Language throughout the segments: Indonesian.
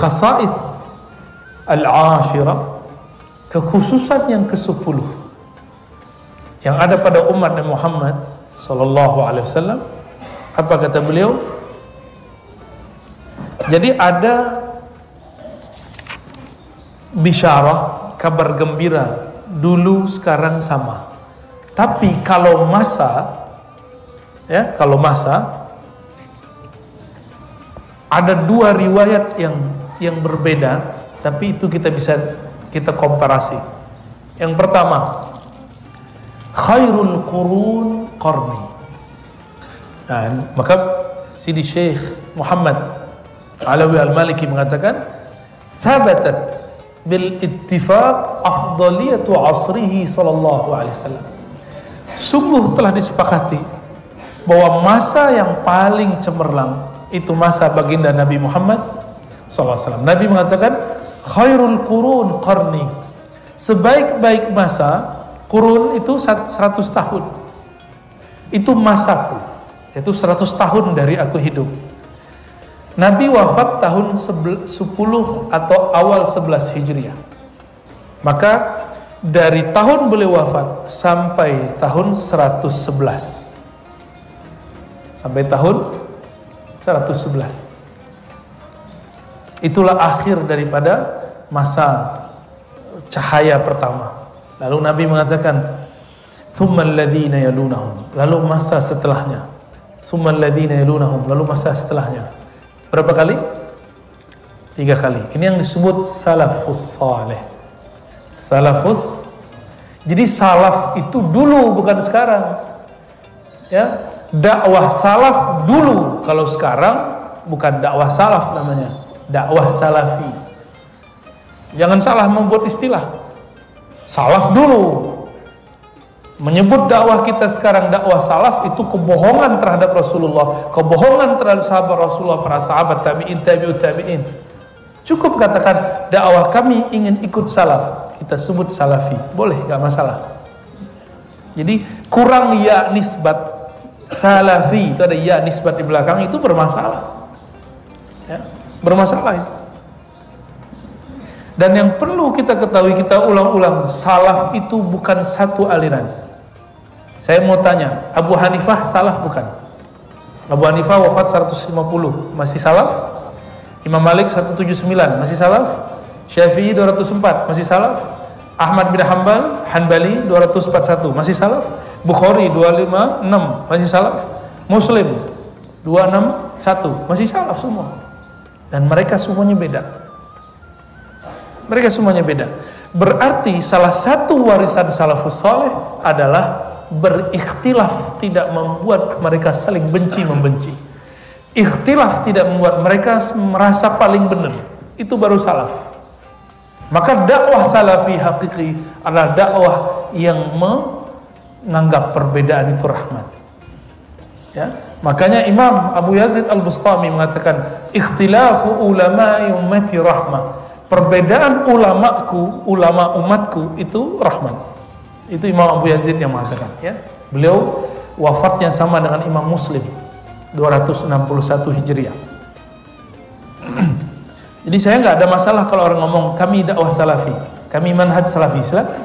khasais al-ashirah, kekhususan yang ke-10 yang ada pada umat Nabi Muhammad sallallahu alaihi wasallam. Apa kata beliau? Jadi ada bisyarah, kabar gembira, dulu sekarang sama. Tapi kalau masa, ya, kalau masa ada dua riwayat yang berbeda, tapi itu kita bisa komparasi. Yang pertama, khairul qurun qarni. Dan maka Sidi Syekh Muhammad Alawi Al-Maliki mengatakan, sabatat bil ittifaq afdaliyatu asrihi sallallahu alaihi wasallam. Sungguh telah disepakati bahwa masa yang paling cemerlang itu masa baginda Nabi Muhammad sallallahu alaihi wasallam. Nabi mengatakan, khairul qurun qarni. Sebaik-baik masa, qurun itu 100 tahun. Itu masaku. Itu 100 tahun dari aku hidup. Nabi wafat tahun 10 atau awal 11 Hijriah. Maka dari tahun beliau wafat sampai tahun 111. Sampai tahun 111. Itulah akhir daripada masa cahaya pertama. Lalu Nabi mengatakan, tsummal ladzina yalunahum, lalu masa setelahnya. Tsummal ladzina yalunahum, lalu masa setelahnya. Berapa kali? 3 kali. Ini yang disebut salafus saleh. Salafus. Jadi salaf itu dulu, bukan sekarang. Ya, dakwah salaf dulu. Kalau sekarang bukan dakwah salaf namanya, dakwah salafi. Jangan salah membuat istilah. Salaf dulu. Menyebut dakwah kita sekarang dakwah salaf itu kebohongan terhadap Rasulullah, kebohongan terhadap sahabat Rasulullah, para sahabat, tabi'in, tabi'ut tabi'in. Cukup katakan dakwah kami ingin ikut salaf, kita sebut salafi, boleh, gak masalah. Jadi kurang ya nisbat salafi, itu ada ya nisbat di belakang, itu bermasalah. Ya, bermasalah itu. Dan yang perlu kita ketahui, kita ulang-ulang, salaf itu bukan satu aliran. Saya mau tanya, Abu Hanifah salaf bukan? Abu Hanifah wafat 150, masih salaf? Imam Malik 179, masih salaf? Syafi'i 204, masih salaf? Ahmad bin Hanbali 241, masih salaf? Bukhari 256, masih salaf? Muslim 261, masih salaf semua. Dan mereka semuanya beda. Mereka semuanya beda. Berarti salah satu warisan salafus saleh adalah berikhtilaf tidak membuat mereka saling benci membenci. Ikhtilaf tidak membuat mereka merasa paling benar. Itu baru salaf. Maka dakwah salafi hakiki adalah dakwah yang menganggap perbedaan itu rahmat. Ya, makanya Imam Abu Yazid Al-Bustami mengatakan, ikhtilafu ulama'i ummati rahmah. Perbedaan ulama umatku itu rahmat. Itu Imam Abu Yazid yang mengatakan, ya. Beliau wafatnya sama dengan Imam Muslim 261 Hijriah. Jadi saya nggak ada masalah kalau orang ngomong kami dakwah salafi, kami manhaj salafi, silakan.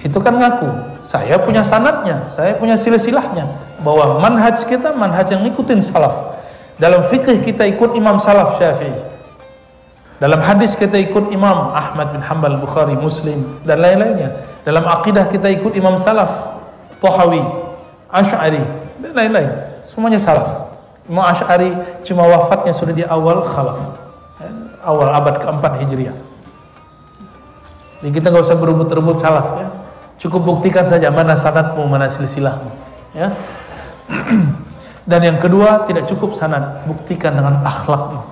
Itu kan ngaku, saya punya sanadnya, saya punya silsilahnya, bahwa manhaj kita manhaj yang ngikutin salaf. Dalam fikih kita ikut Imam Salaf Syafi'i. Dalam hadis kita ikut Imam Ahmad bin Hanbal, Bukhari, Muslim, dan lain-lainnya. Dalam akidah kita ikut Imam Salaf, Tahawi, Asy'ari, dan lain-lain. Semuanya salaf. Imam Asy'ari cuma wafatnya sudah di awal khalaf, awal abad keempat Hijriah. Jadi kita nggak usah berebut-rebut salaf, ya. Cukup buktikan saja mana sanadmu, mana silsilahmu, ya. Dan yang kedua, tidak cukup sanad, buktikan dengan akhlakmu.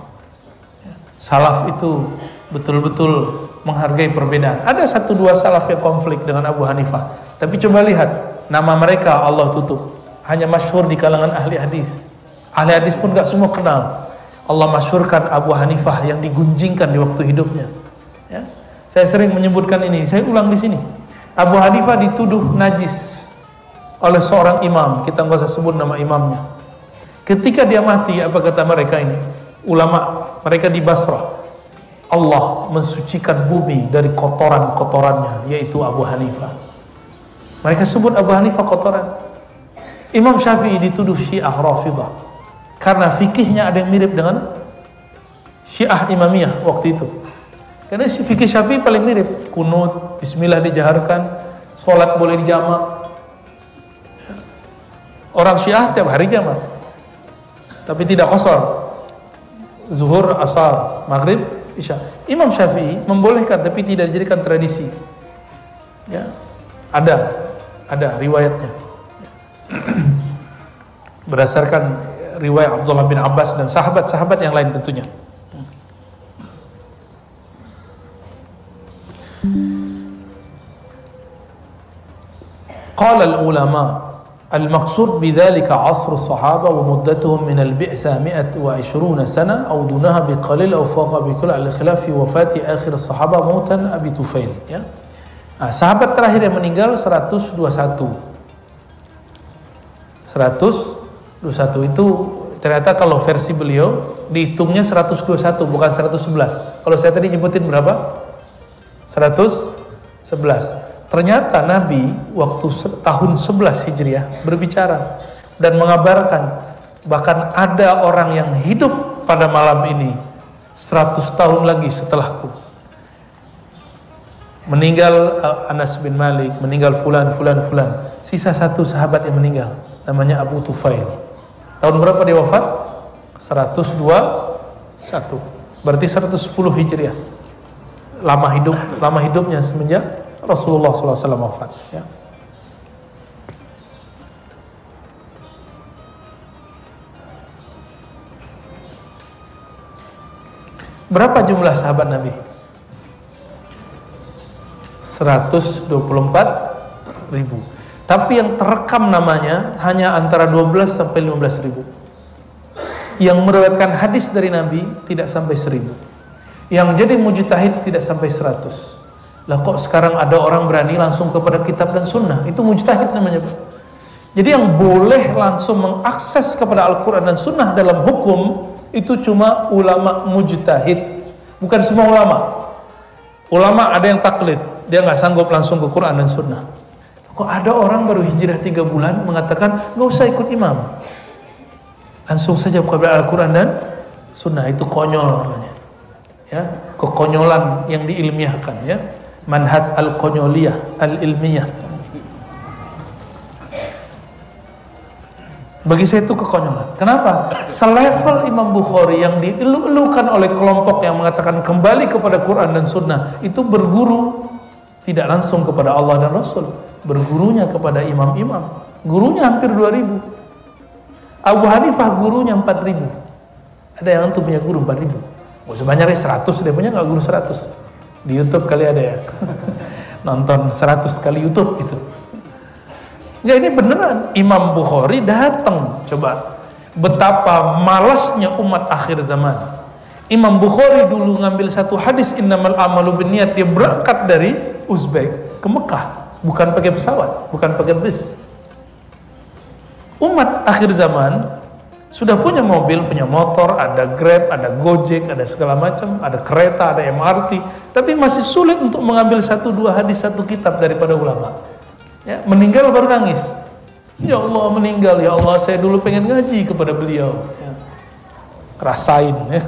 Salaf itu betul-betul menghargai perbedaan. Ada 1-2 salaf yang konflik dengan Abu Hanifah, tapi coba lihat nama mereka Allah tutup, hanya masyhur di kalangan ahli hadis. Ahli hadis pun gak semua kenal. Allah masyhurkan Abu Hanifah yang digunjingkan di waktu hidupnya, ya. Saya sering menyebutkan ini, saya ulang di sini. Abu Hanifah dituduh najis oleh seorang imam, kita nggak usah sebut nama imamnya. Ketika dia mati, apa kata mereka ini? ulama mereka di Basrah, Allah mensucikan bumi dari kotoran-kotorannya, yaitu Abu Hanifah. Mereka sebut Abu Hanifah kotoran. Imam Syafi'i dituduh Syiah Rafidah karena fikihnya ada yang mirip dengan Syiah Imamiyah waktu itu. Karena fikih Syafi'i paling mirip, kunut, bismillah dijaharkan, sholat boleh dijamak. Orang Syiah tiap hari jamak, tapi tidak qasar, zuhur, asar, maghrib, isya. Imam Syafi'i membolehkan tapi tidak dijadikan tradisi. Ya, ada riwayatnya. Berdasarkan riwayat Abdullah bin Abbas dan sahabat-sahabat yang lain tentunya. Qala al-ulama al-maqsud bidzalika 'asr as-sahabah wa muddatuhum min al-bi'tsah 120 sana aw dunaha biqalil aw faqa bi kulli al-khilaf fi wafati akhir as-sahabah mautan Abi Tufail, ya. Nah, sahabat terakhir yang meninggal 121. 121 itu ternyata kalau versi beliau dihitungnya 121 bukan 111. Kalau saya tadi nyebutin berapa? 111. Ternyata Nabi waktu tahun 11 Hijriah berbicara dan mengabarkan bahkan ada orang yang hidup pada malam ini 100 tahun lagi setelahku. Meninggal Anas bin Malik, meninggal fulan. Sisa satu sahabat yang meninggal, namanya Abu Tufail. Tahun berapa dia wafat? 121. Berarti 110 Hijriah. Lama hidupnya semenjak Rasulullah SAW wafat, ya. Berapa jumlah sahabat Nabi? 124.000. Tapi yang terekam namanya hanya antara 12 sampai 15.000. Yang meriwayatkan hadis dari Nabi tidak sampai 1.000. Yang jadi mujtahid tidak sampai 100. Lah kok sekarang ada orang berani langsung kepada kitab dan sunnah? Itu mujtahid namanya, Pak. Jadi yang boleh langsung mengakses kepada Al-Quran dan sunnah dalam hukum itu cuma ulama mujtahid, bukan semua ulama. Ulama ada yang taklid, dia nggak sanggup langsung ke Quran dan sunnah. Kok ada orang baru hijrah 3 bulan mengatakan nggak usah ikut imam, langsung saja kepada Al-Quran dan sunnah? Itu konyol namanya, ya, kekonyolan yang diilmiahkan, ya. Manhaj al-konyoliyah, al-ilmiyah. Bagi saya itu kekonyolan. Kenapa? Selevel Imam Bukhari yang dielu-elukan oleh kelompok yang mengatakan kembali kepada Quran dan Sunnah, itu berguru tidak langsung kepada Allah dan Rasul, bergurunya kepada imam-imam. Gurunya hampir 2.000. Abu Hanifah gurunya 4.000. Ada yang tuh punya guru 4.000. Oh, sebanyak 100 dia punya, nggak guru 100. Di YouTube kali ada ya. Nonton 100 kali YouTube itu. Ya, ini beneran. Imam Bukhari datang. Coba betapa malasnya umat akhir zaman. Imam Bukhari dulu ngambil satu hadis innamal amalu binniyat, dia berangkat dari Uzbek ke Mekah, bukan pakai pesawat, bukan pakai bus. Umat akhir zaman sudah punya mobil, punya motor, ada Grab, ada Gojek, ada segala macam, ada kereta, ada MRT, tapi masih sulit untuk mengambil 1-2 hadis satu kitab daripada ulama. Ya, meninggal baru nangis. Ya Allah, meninggal, ya Allah, saya dulu pengen ngaji kepada beliau. Ya. Rasain, ya.